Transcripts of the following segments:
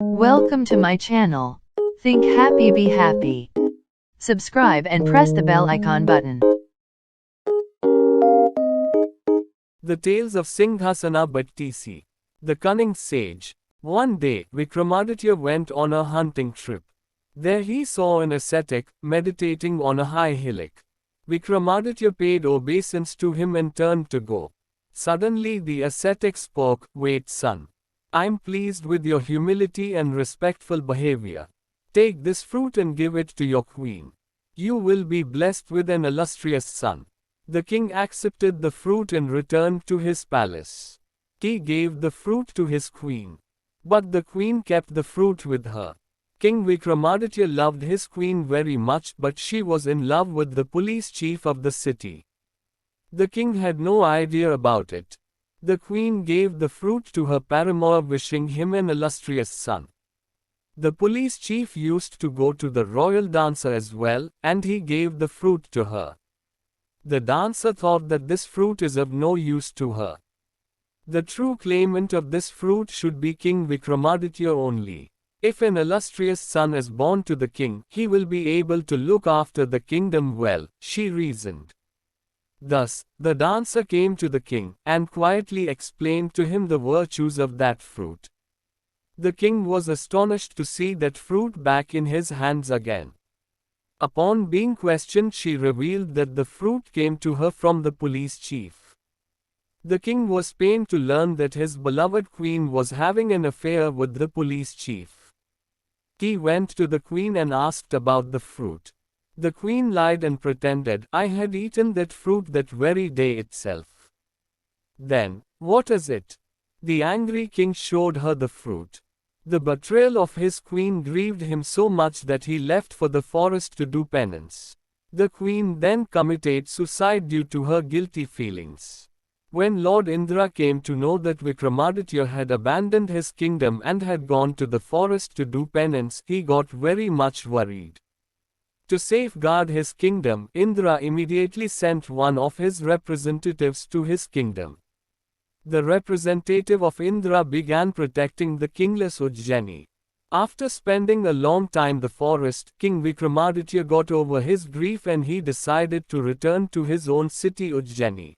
Welcome to my channel. Think happy, be happy. Subscribe and press the bell icon button. The Tales of Singhasana Battisi the Cunning Sage. One day, Vikramaditya went on a hunting trip. There he saw an ascetic, meditating on a high hillock. Vikramaditya paid obeisance to him and turned to go. Suddenly the ascetic spoke, "Wait, son. I'm pleased with your humility and respectful behavior. Take this fruit and give it to your queen. You will be blessed with an illustrious son." The king accepted the fruit and returned to his palace. He gave the fruit to his queen. But the queen kept the fruit with her. King Vikramaditya loved his queen very much, but she was in love with the police chief of the city. The king had no idea about it. The queen gave the fruit to her paramour, wishing him an illustrious son. The police chief used to go to the royal dancer as well, and he gave the fruit to her. The dancer thought that this fruit is of no use to her. The true claimant of this fruit should be King Vikramaditya only. If an illustrious son is born to the king, he will be able to look after the kingdom well, she reasoned. Thus, the dancer came to the king, and quietly explained to him the virtues of that fruit. The king was astonished to see that fruit back in his hands again. Upon being questioned, she revealed that the fruit came to her from the police chief. The king was pained to learn that his beloved queen was having an affair with the police chief. He went to the queen and asked about the fruit. The queen lied and pretended, "I had eaten that fruit that very day itself." "Then, what is it?" The angry king showed her the fruit. The betrayal of his queen grieved him so much that he left for the forest to do penance. The queen then committed suicide due to her guilty feelings. When Lord Indra came to know that Vikramaditya had abandoned his kingdom and had gone to the forest to do penance, he got very much worried. To safeguard his kingdom, Indra immediately sent one of his representatives to his kingdom. The representative of Indra began protecting the kingless Ujjaini. After spending a long time in the forest, King Vikramaditya got over his grief and he decided to return to his own city Ujjaini.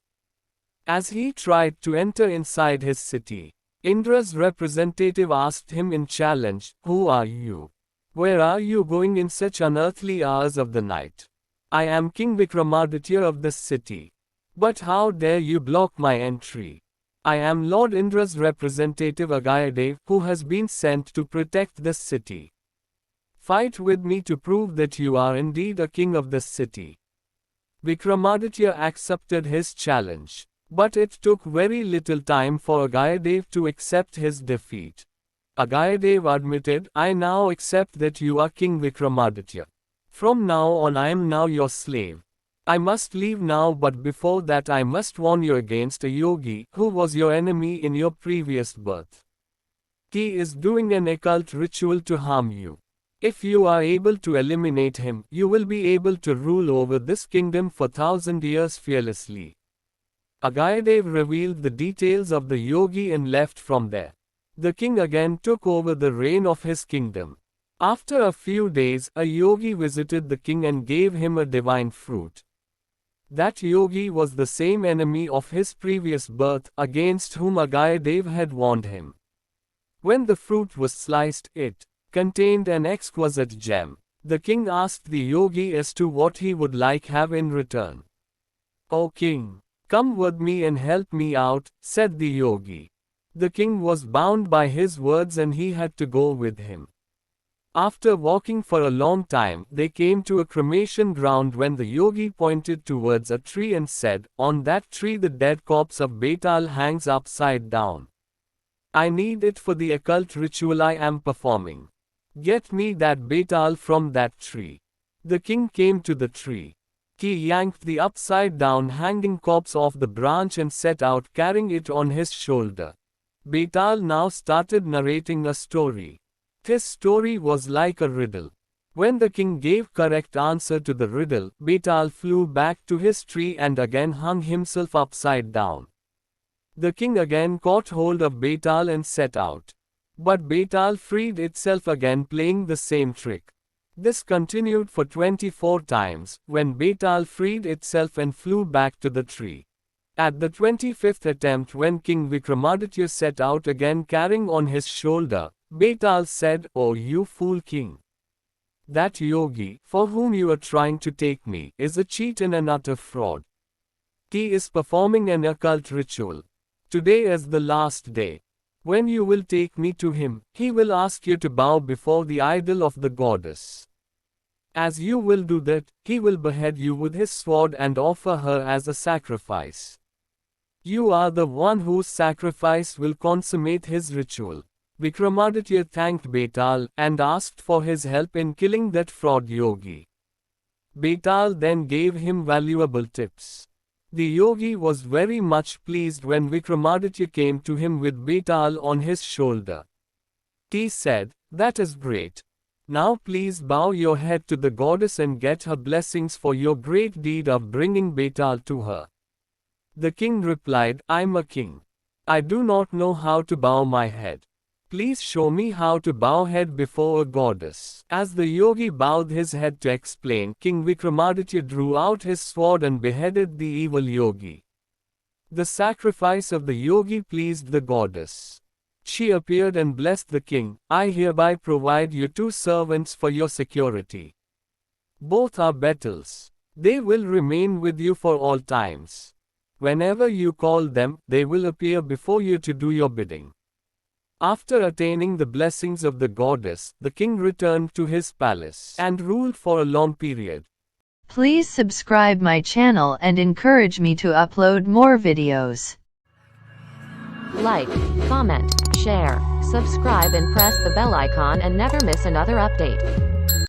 As he tried to enter inside his city, Indra's representative asked him in challenge, "Who are you? Where are you going in such unearthly hours of the night?" "I am King Vikramaditya of this city. But how dare you block my entry? I am Lord Indra's representative Agayadev, who has been sent to protect this city. Fight with me to prove that you are indeed a king of this city." Vikramaditya accepted his challenge. But it took very little time for Agayadev to accept his defeat. Agayadev admitted, "I now accept that you are King Vikramaditya. From now on I am now your slave. I must leave now, but before that I must warn you against a yogi who was your enemy in your previous birth. He is doing an occult ritual to harm you. If you are able to eliminate him, you will be able to rule over this kingdom for 1,000 years fearlessly." Agayadev revealed the details of the yogi and left from there. The king again took over the reign of his kingdom. After a few days, a yogi visited the king and gave him a divine fruit. That yogi was the same enemy of his previous birth, against whom Agayadev had warned him. When the fruit was sliced, it contained an exquisite gem. The king asked the yogi as to what he would like have in return. "O king, come with me and help me out," said the yogi. The king was bound by his words and he had to go with him. After walking for a long time, they came to a cremation ground when the yogi pointed towards a tree and said, "On that tree the dead corpse of Betal hangs upside down. I need it for the occult ritual I am performing. Get me that Betal from that tree." The king came to the tree. He yanked the upside down hanging corpse off the branch and set out carrying it on his shoulder. Betal now started narrating a story. His story was like a riddle. When the king gave correct answer to the riddle, Betal flew back to his tree and again hung himself upside down. The king again caught hold of Betal and set out. But Betal freed itself again, playing the same trick. This continued for 24 times, when Betal freed itself and flew back to the tree. At the 25th attempt, when King Vikramaditya set out again carrying on his shoulder, Betal said, "Oh, you fool king! That yogi, for whom you are trying to take me, is a cheat and an utter fraud. He is performing an occult ritual. Today is the last day. When you will take me to him, he will ask you to bow before the idol of the goddess. As you will do that, he will behead you with his sword and offer her as a sacrifice. You are the one whose sacrifice will consummate his ritual." Vikramaditya thanked Betal and asked for his help in killing that fraud yogi. Betal then gave him valuable tips. The yogi was very much pleased when Vikramaditya came to him with Betal on his shoulder. He said, "That is great. Now please bow your head to the goddess and get her blessings for your great deed of bringing Betal to her." The king replied, "I'm a king. I do not know how to bow my head. Please show me how to bow head before a goddess." As the yogi bowed his head to explain, King Vikramaditya drew out his sword and beheaded the evil yogi. The sacrifice of the yogi pleased the goddess. She appeared and blessed the king. "I hereby provide you 2 servants for your security. Both are Betals. They will remain with you for all times. Whenever you call them, they will appear before you to do your bidding." After attaining the blessings of the goddess, the king returned to his palace and ruled for a long period. Please subscribe my channel and encourage me to upload more videos. Like, comment, share, subscribe and press the bell icon and never miss another update.